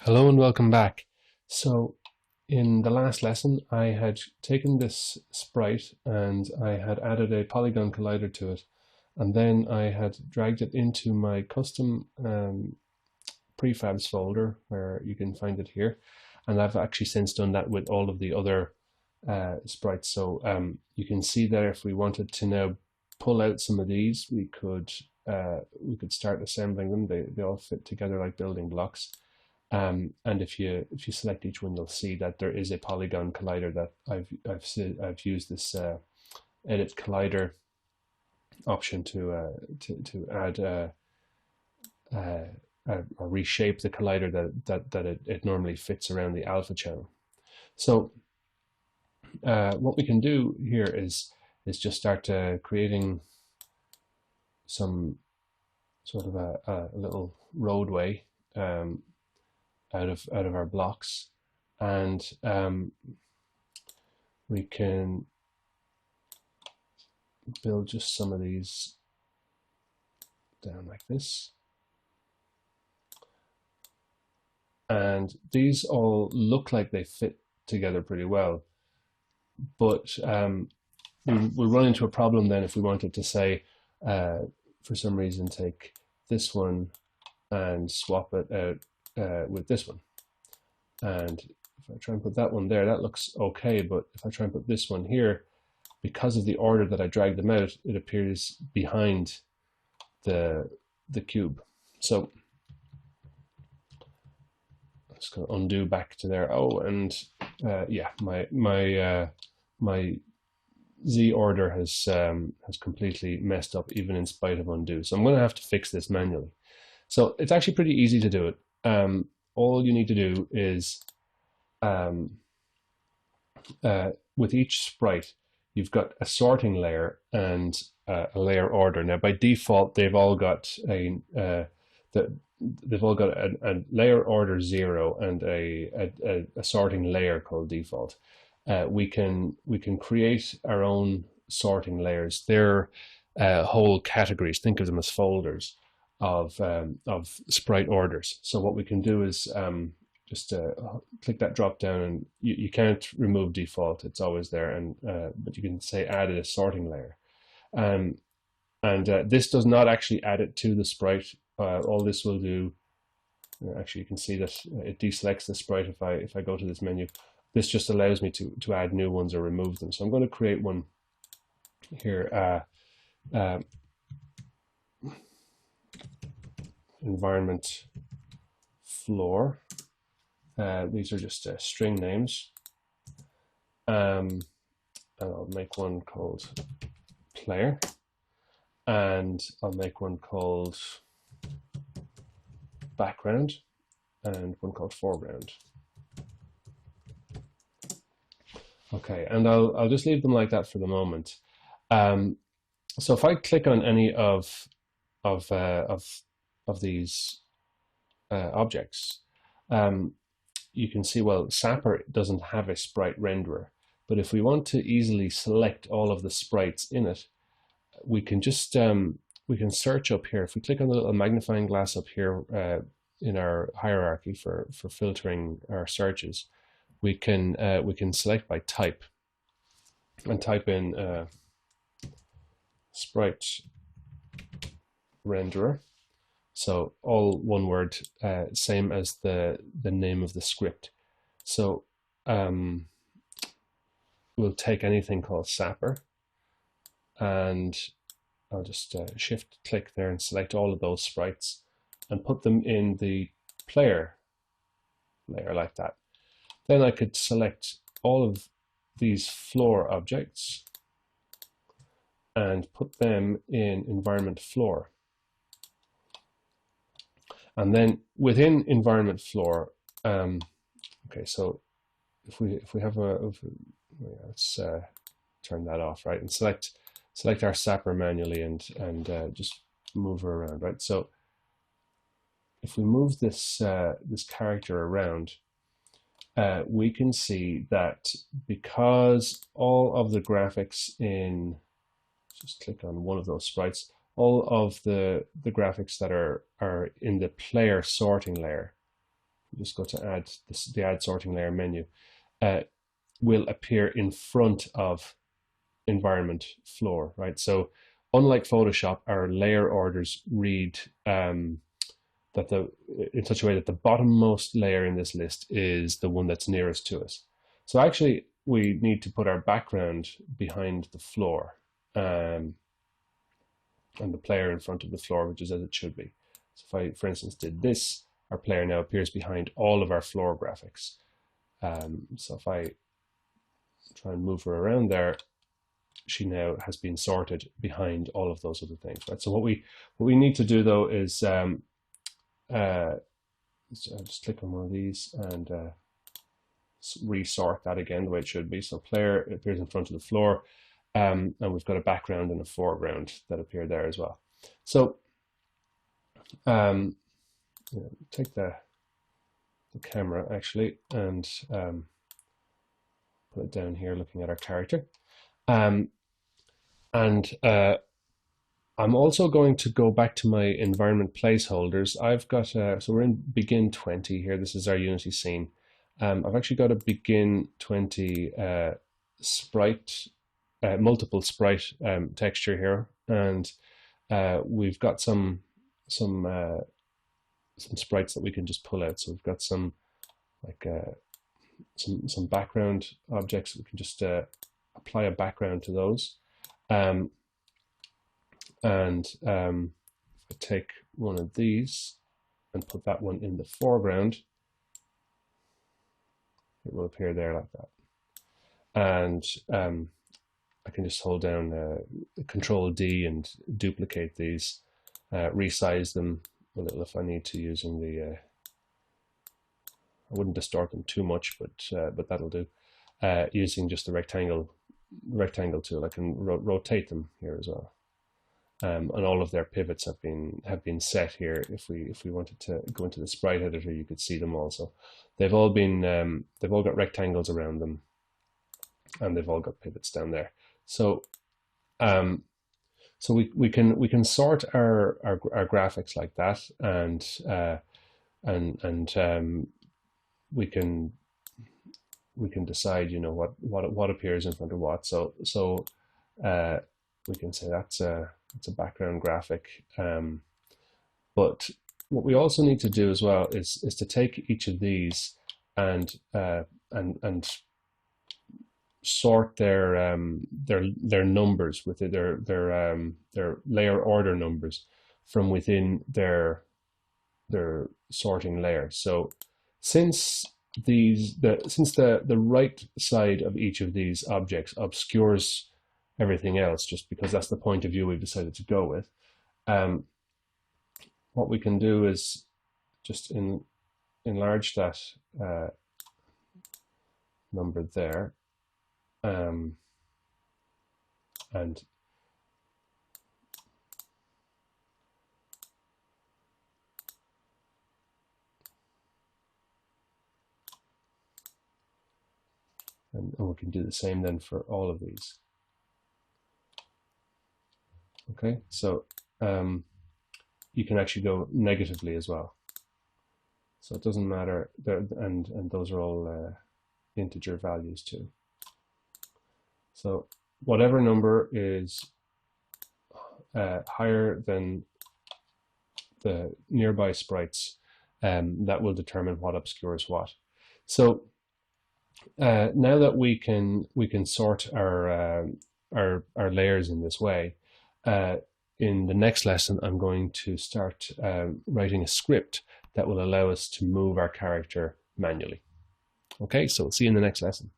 Hello and welcome back. So in the last lesson, I had taken this sprite and I had added a polygon collider to it. And then I had dragged it into my custom prefabs folder where you can find it here. And I've actually since done that with all of the other sprites. So you can see that if we wanted to now pull out some of these, we could start assembling them. They all fit together like building blocks. And if you select each one, you'll see that there is a polygon collider that I've used this edit collider option to add or reshape the collider that it normally fits around the alpha channel. So what we can do here is just start creating some sort of a little roadway out of our blocks, and we can build just some of these down like this. And these all look like they fit together pretty well, but we'll run into a problem then if we wanted to say, for some reason, take this one and swap it out with this one. And if I try and put that one there, that looks okay. But if I try and put this one here, because of the order that I dragged them out, it appears behind the cube. So I'm just going to undo back to there. Oh, and yeah, my Z order has completely messed up, even in spite of undo. So I'm going to have to fix this manually. So it's actually pretty easy to do it. All you need to do is, with each sprite, you've got a sorting layer and a layer order. Now, by default, they've all got a layer order 0 and a sorting layer called default. We can create our own sorting layers. They're whole categories. Think of them as folders of sprite orders. So what we can do is just click that drop down, and you can't remove default; it's always there. And but you can say add a sorting layer, and this does not actually add it to the sprite. All this will do, actually, you can see that it deselects the sprite if I go to this menu. This just allows me to add new ones or remove them. So I'm going to create one here. Environment floor. These are just string names. And I'll make one called player, and I'll make one called background, and one called foreground. Okay, and I'll just leave them like that for the moment. So if I click on any of these objects, you can see, well, Sapper doesn't have a sprite renderer, but if we want to easily select all of the sprites in it, we can just we can search up here. If we click on the little magnifying glass up here in our hierarchy for filtering our searches, we can select by type and type in sprite renderer. So all one word, same as the name of the script. So we'll take anything called Sapper, and I'll just shift click there and select all of those sprites and put them in the player layer like that. Then I could select all of these floor objects and put them in environment floor. And then within environment floor, okay, so if we have let's turn that off, right, and select our Sapper manually and just move her around, right. So if we move this this character around, we can see that because all of the graphics in, just click on one of those sprites, all of the graphics that are in the player sorting layer just go to add the add sorting layer menu, uh, will appear in front of environment floor, right? So unlike Photoshop, our layer orders read that in such a way that the bottommost layer in this list is the one that's nearest to us. So actually, we need to put our background behind the floor, and the player in front of the floor, which is as it should be. So if I, for instance, did this, our player now appears behind all of our floor graphics. So if I try and move her around there, she now has been sorted behind all of those other things, right? So what we need to do though is just click on one of these and resort that again the way it should be. So player appears in front of the floor, and we've got a background and a foreground that appear there as well. So take the camera actually and put it down here looking at our character. I'm also going to go back to my environment placeholders. I've got, so we're in begin 20 here. This is our Unity scene. I've actually got a begin 20 sprite, multiple sprite texture here. And we've got some sprites that we can just pull out. So we've got some like some background objects. We can just apply a background to those. If I take one of these and put that one in the foreground, it will appear there like that. And I can just hold down Control D and duplicate these, resize them a little if I need to, using the I wouldn't distort them too much, but that'll do. Using just the rectangle tool, I can rotate them here as well. And all of their pivots have been set here. If we wanted to go into the sprite editor, you could see them all. So they've all got rectangles around them, and they've all got pivots down there. So so we can sort our graphics like that, and we can decide, you know, what appears in front of what. So we can say that's a background graphic. But what we also need to do as well is to take each of these and sort their numbers with their layer order numbers from within their sorting layer. So since the right side of each of these objects obscures everything else, just because that's the point of view we've decided to go with, what we can do is just enlarge that number there, and we can do the same then for all of these. Okay, so you can actually go negatively as well. So it doesn't matter, and those are all integer values too. So whatever number is higher than the nearby sprites, that will determine what obscures what. So now that we can sort our layers in this way, in the next lesson, I'm going to start writing a script that will allow us to move our character manually. Okay, so we'll see you in the next lesson.